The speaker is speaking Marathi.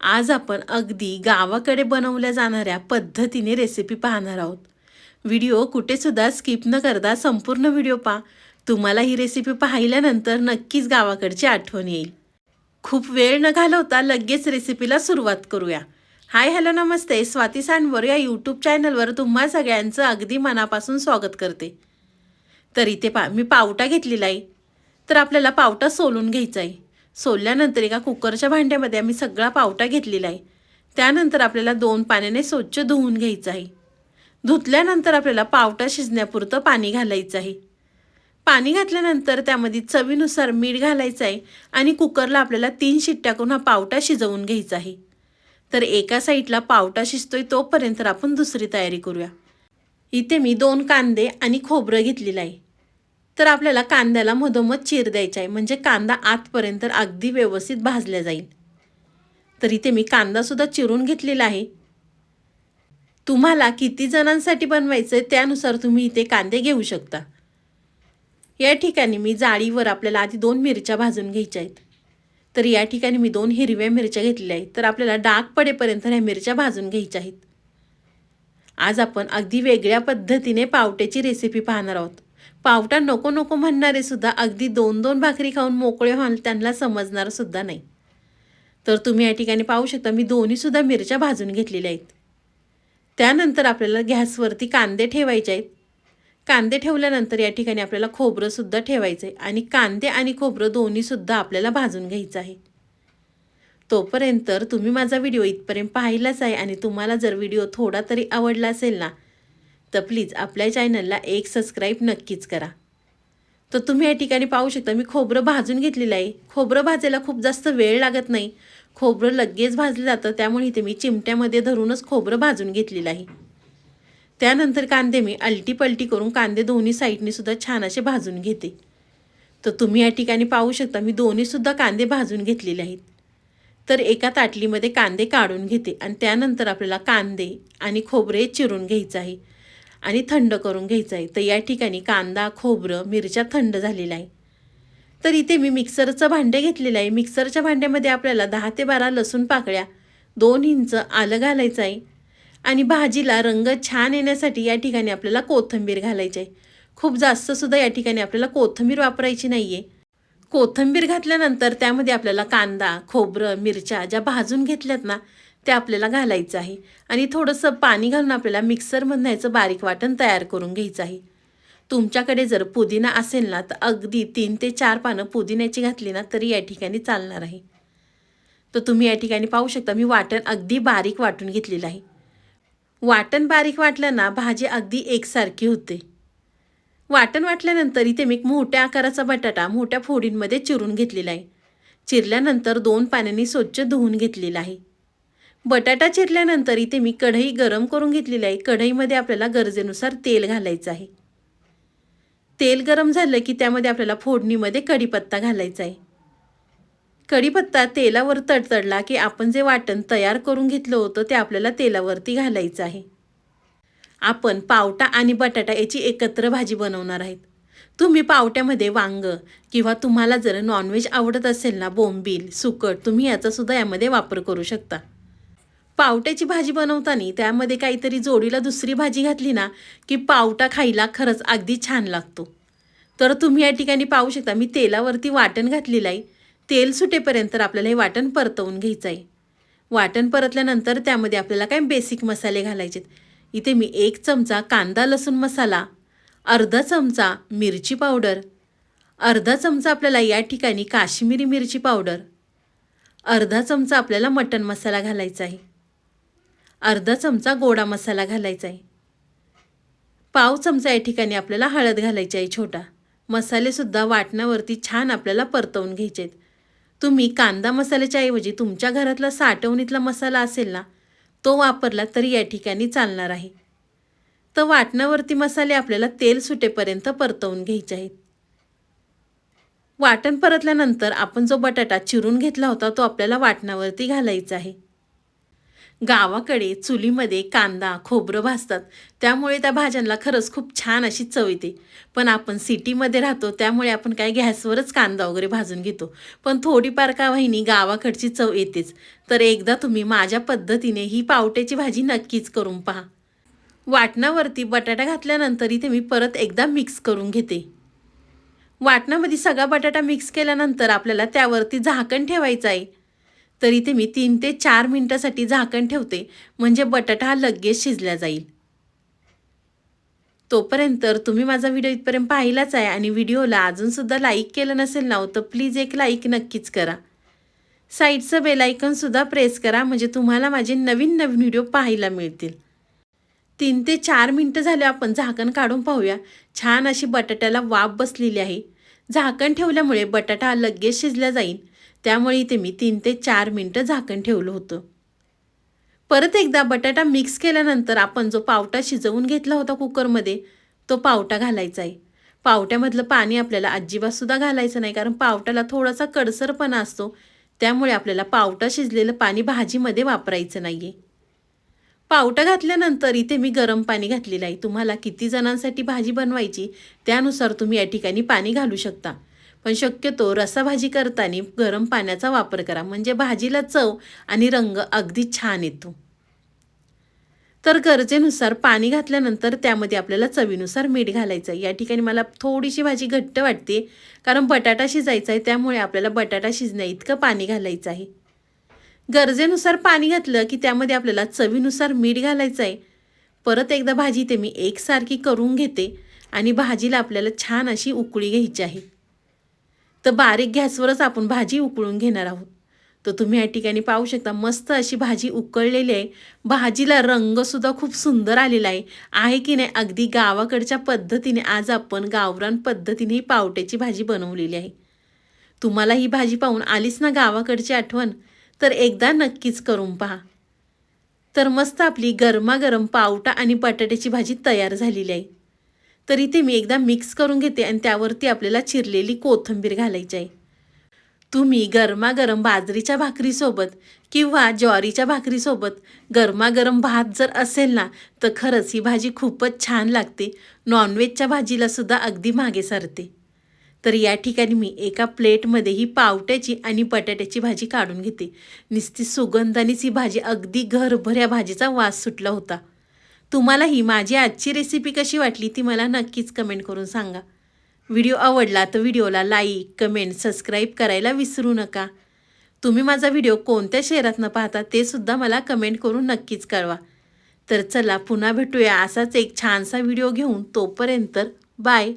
आज आपण अगदी गावाकडे बनवल्या जाणाऱ्या पद्धतीने रेसिपी पाहणार आहोत. व्हिडिओ कुठेसुद्धा स्किप न करता संपूर्ण व्हिडिओ पहा. तुम्हाला ही रेसिपी पाहिल्यानंतर नक्कीच गावाकडची आठवण येईल. खूप वेळ न घालवता लगेच रेसिपीला सुरुवात करूया. हाय हॅलो नमस्ते, स्वाती सांडवर या यूट्यूब चॅनलवर तुम्हा सगळ्यांचं अगदी मनापासून स्वागत करते. तर इथे मी पावटा घेतलेला आहे. तर आपल्याला पावटा सोलून घ्यायचा आहे. सोलल्यानंतर एका कुकरच्या भांड्यामध्ये आम्ही सगळा पावटा घेतलेला आहे. त्यानंतर आपल्याला 2 पाण्याने स्वच्छ धुवून घ्यायचं आहे. धुतल्यानंतर आपल्याला पावटा शिजण्यापुरतं पाणी घालायचं आहे. पाणी घातल्यानंतर त्यामध्ये चवीनुसार मीठ घालायचं आहे आणि कुकरला आपल्याला 3 शिट्ट्या करून हा पावटा शिजवून घ्यायचा आहे. तर एका साईडला पावटा शिजतोय तोपर्यंत आपण दुसरी तयारी करूया. इथे मी 2 कांदे आणि खोबरं घेतलेलं आहे. तर आपल्याला कांद्याला मधोमध चीर द्यायचा आहे, म्हणजे कांदा आतपर्यंत अगदी व्यवस्थित भाजला जाईल. तर इथे मी कांदासुद्धा चिरून घेतलेला आहे. तुम्हाला किती जणांसाठी बनवायचं आहे त्यानुसार तुम्ही इथे कांदे घेऊ शकता. या ठिकाणी मी जाळीवर आपल्याला आधी 2 मिरच्या भाजून घ्यायच्या आहेत. तर या ठिकाणी मी 2 हिरव्या मिरच्या घेतलेल्या आहेत. तर आपल्याला डाग पडेपर्यंत ह्या मिरच्या भाजून घ्यायच्या आहेत. आज आपण अगदी वेगळ्या पद्धतीने पावट्याची रेसिपी पाहणार आहोत. पावटा नको नको म्हणणारे सुद्धा अगदी 2-2 भाकरी खाऊन मोकळे व्हाल त्यांना समजणार सुद्धा नाही. तर तुम्ही या ठिकाणी पाहू शकता मी दोन्हीसुद्धा मिरच्या भाजून घेतलेल्या आहेत. त्यानंतर आपल्याला गॅसवरती कांदे ठेवायचे आहेत. कांदे ठेवल्यानंतर या ठिकाणी आपल्याला खोबरंसुद्धा ठेवायचं आहे आणि कांदे आणि खोबरं दोन्हीसुद्धा आपल्याला भाजून घ्यायचं आहे. तोपर्यंत तुम्ही माझा व्हिडिओ इथपर्यंत पाहिलाच आहे आणि तुम्हाला जर व्हिडिओ थोडा तरी आवडला असेल ना, तर प्लीज आपल्या चॅनलला एक सबस्क्राईब नक्कीच करा. तर तुम्ही या ठिकाणी पाहू शकता मी खोबरं भाजून घेतलेलं आहे. खोबरं भाजायला खूप जास्त वेळ लागत नाही. खोबरं लगेच भाजलं जातं, त्यामुळे इथे मी चिमट्यामध्ये धरूनच खोबरं भाजून घेतलेलं आहे. त्यानंतर कांदे मी अलटी-पलटी करून कांदे दोन्ही साईडने सुद्धा छान असे भाजून घेते. तर तुम्ही या ठिकाणी पाहू शकता मी दोन्हीसुद्धा कांदे भाजून घेतलेले आहेत. तर एका ताटलीमध्ये कांदे काढून घेते आणि त्यानंतर आपल्याला कांदे आणि खोबरे चिरून घ्यायचं आहे आणि थंड करून घ्यायचं आहे. तर या ठिकाणी कांदा, खोबरं, मिरच्या थंड झालेल्या आहे. तर इथे मी मिक्सरचं भांडे घेतलेलं आहे. मिक्सरच्या भांड्यामध्ये आपल्याला 10 ते 12 लसूण पाकळ्या, 2 इंच आलं घालायचं आहे आणि भाजीला रंग छान येण्यासाठी या ठिकाणी आपल्याला कोथिंबीर घालायची आहे. खूप जास्तसुद्धा या ठिकाणी आपल्याला कोथिंबीर वापरायची नाही आहे. कोथिंबीर घातल्यानंतर त्यामध्ये आपल्याला कांदा, खोबरं, मिरच्या ज्या भाजून घेतल्यात ना, त्या आपल्याला घालायचं आहे आणि थोडंसं पाणी घालून आपल्याला मिक्सरमधनं याचं बारीक वाटण तयार करून घ्यायचं आहे. तुमच्याकडे जर पुदिना असेल ना, तर अगदी 3 ते 4 पानं पुदिन्याची घातली ना, तरी या ठिकाणी चालणार आहे. तर तुम्ही या ठिकाणी पाहू शकता मी वाटण अगदी बारीक वाटून घेतलेलं आहे. वाटण बारीक वाटलं ना, भाजी अगदी एकसारखी होते. वाटण वाटल्यानंतर इथे मी मोठ्या आकाराचा बटाटा मोठ्या फोडींमध्ये चिरून घेतलेला आहे. चिरल्यानंतर 2 पाण्याने स्वच्छ धुवून घेतलेला आहे. बटाटा चिरल्यानंतर इथे मी कढई गरम करून घेतलेली आहे. कढईमध्ये आपल्याला गरजेनुसार तेल घालायचं आहे. तेल गरम झालं की त्यामध्ये आपल्याला फोडणीमध्ये कढीपत्ता घालायचा आहे. कढीपत्ता तेलावर तडतडला की आपण जे वाटण तयार करून घेतलं होतं ते आपल्याला तेलावरती घालायचं आहे. आपण पावटा आणि बटाटा याची एकत्र भाजी बनवणार आहेत. तुम्ही पावट्यामध्ये वांगं किंवा तुम्हाला जर नॉनव्हेज आवडत असेल ना, बोंबील, सुकट, तुम्ही याचासुद्धा यामध्ये वापर करू शकता. पावट्याची भाजी बनवताना त्यामध्ये काहीतरी जोडीला दुसरी भाजी घातली ना, की पावटा खायला खरंच अगदी छान लागतो. तर तुम्ही या ठिकाणी पाहू शकता मी तेलावरती वाटण घातलेलं आहे. तेल सुटेपर्यंत आपल्याला हे वाटण परतवून घ्यायचं आहे. वाटण परतल्यानंतर त्यामध्ये आपल्याला काही बेसिक मसाले घालायचे आहेत. इथे मी 1 चमचा कांदा लसूण मसाला, अर्धा चमचा मिरची पावडर, अर्धा चमचा आपल्याला या ठिकाणी काश्मीरी मिरची पावडर, अर्धा चमचा आपल्याला मटण मसाला घालायचा आहे, अर्धा चमचा गोडा मसाला घालायचा आहे, पाव चमचा या ठिकाणी आपल्याला हळद घालायची आहे छोटा. मसालेसुद्धा वाटणावरती छान आपल्याला परतवून घ्यायचे आहेत. तुम्ही कांदा मसाल्याच्या ऐवजी तुमच्या घरातला साठवणीतला मसाला असेल ना, तो वापरला तरी या ठिकाणी चालणार आहे. तर वाटणावरती मसाले आपल्याला तेल सुटेपर्यंत परतवून घ्यायचे आहेत. वाटण परतल्यानंतर आपण जो बटाटा चिरून घेतला होता तो आपल्याला वाटणावरती घालायचा आहे. गावाकडे चुलीमध्ये कांदा खोबरं भाजतात, त्यामुळे त्या भाज्यांना खरंच खूप छान अशी चव येते. पण आपण सिटीमध्ये राहतो, त्यामुळे आपण काय गॅसवरच कांदा वगैरे भाजून घेतो. पण थोडीफार का होईनी गावाकडची चव येतेच. तर एकदा तुम्ही माझ्या पद्धतीने ही पावट्याची भाजी नक्कीच करून पहा. वाटणावरती बटाटा घातल्यानंतर इथे मी परत एकदा मिक्स करून घेते. वाटणामध्ये सगळा बटाटा मिक्स केल्यानंतर आपल्याला त्यावरती झाकण ठेवायचं आहे. तर इथे मी 3 ते 4 मिनिटासाठी झाकण ठेवते, म्हणजे बटाटा हा लगेच शिजला जाईल. तोपर्यंत तुम्ही माझा व्हिडिओ इथपर्यंत पाहिलाच आहे आणि व्हिडिओला अजूनसुद्धा लाईक केलं नसेल ना तर प्लीज एक लाईक नक्कीच करा. साईडचं बेल आयकॉनसुद्धा प्रेस करा, म्हणजे तुम्हाला माझे नवीन नवीन व्हिडिओ पाहायला मिळतील. 3 ते 4 मिनिटं झाले, आपण झाकण काढून पाहूया. छान अशी बटाट्याला वाफ बसलेली आहे. झाकण ठेवल्यामुळे बटाटा लगेच शिजला जाईल, त्यामुळे इथे मी 3 ते 4 मिनिटं झाकण ठेवलं होतं. परत एकदा बटाटा मिक्स केल्यानंतर आपण जो पावटा शिजवून घेतला होता कुकरमध्ये, तो पावटा घालायचा आहे. पावट्यामधलं पाणी आपल्याला अजिबातसुद्धा घालायचं नाही, कारण पावट्याला थोडासा कडसरपणा असतो. त्यामुळे आपल्याला पावटा शिजलेलं पाणी भाजीमध्ये वापरायचं नाही आहे. पावटा घातल्यानंतर इथे मी गरम पाणी घातलेलं आहे. तुम्हाला किती जणांसाठी भाजी बनवायची त्यानुसार तुम्ही या ठिकाणी पाणी घालू शकता. पण शक्यतो रसाभाजी करताना गरम पाण्याचा वापर करा, म्हणजे भाजीला चव आणि रंग अगदी छान येतो. तर गरजेनुसार पाणी घातल्यानंतर त्यामध्ये आपल्याला चवीनुसार मीठ घालायचं आहे. या ठिकाणी मला थोडीशी भाजी घट्ट वाटते, कारण बटाटा शिजायचा आहे, त्यामुळे आपल्याला बटाटा शिजण्याइतकं पाणी घालायचं आहे. गरजेनुसार पाणी घातलं की त्यामध्ये आपल्याला चवीनुसार मीठ घालायचं आहे. परत एकदा भाजी ते मी एकसारखी करून घेते आणि भाजीला आपल्याला छान अशी उकळी घ्यायची आहे. तर बारीक गॅसवरच आपण भाजी उकळून घेणार आहोत. तर तुम्ही या ठिकाणी पाहू शकता, मस्त अशी भाजी उकळलेली आहे. भाजीला रंगसुद्धा खूप सुंदर आलेला आहे की नाही. अगदी गावाकडच्या पद्धतीने आज आपण गावरान पद्धतीने ही पावट्याची भाजी बनवलेली आहे. तुम्हाला ही भाजी पाहून आलीच ना गावाकडची आठवण, तर एकदा नक्कीच करून पहा. तर मस्त आपली गरमागरम पावटा आणि बटाट्याची भाजी तयार झालेली आहे. तर इथे मी एकदा मिक्स करून घेते आणि त्यावरती आपल्याला चिरलेली कोथिंबीर घालायची आहे. तुम्ही गरमागरम बाजरीच्या भाकरीसोबत किंवा ज्वारीच्या भाकरीसोबत गरमागरम भात जर असेल ना, तर खरंच ही भाजी खूपच छान लागते. नॉनव्हेजच्या भाजीला सुद्धा अगदी मागे सरते. तर या ठिकाणी मी एका प्लेटमध्ये ही पावट्याची आणि बटाट्याची भाजी काढून घेते. नुसती सुगंधानेच ही भाजी अगदी घरभर या भाजीचा वास सुटला होता. तुम्हाला ही माझी आजची रेसिपी कशी वाटली ती मला नक्कीच कमेंट करून सांगा. व्हिडिओ आवडला तर व्हिडिओला लाईक, कमेंट, सबस्क्राईब करायला विसरू नका. तुम्ही माझा व्हिडिओ कोणत्या शहरातनं पाहता ते सुद्धा मला कमेंट करून नक्कीच कळवा. तर चला पुन्हा भेटूया असाच एक छानसा व्हिडिओ घेऊन. तोपर्यंत बाय.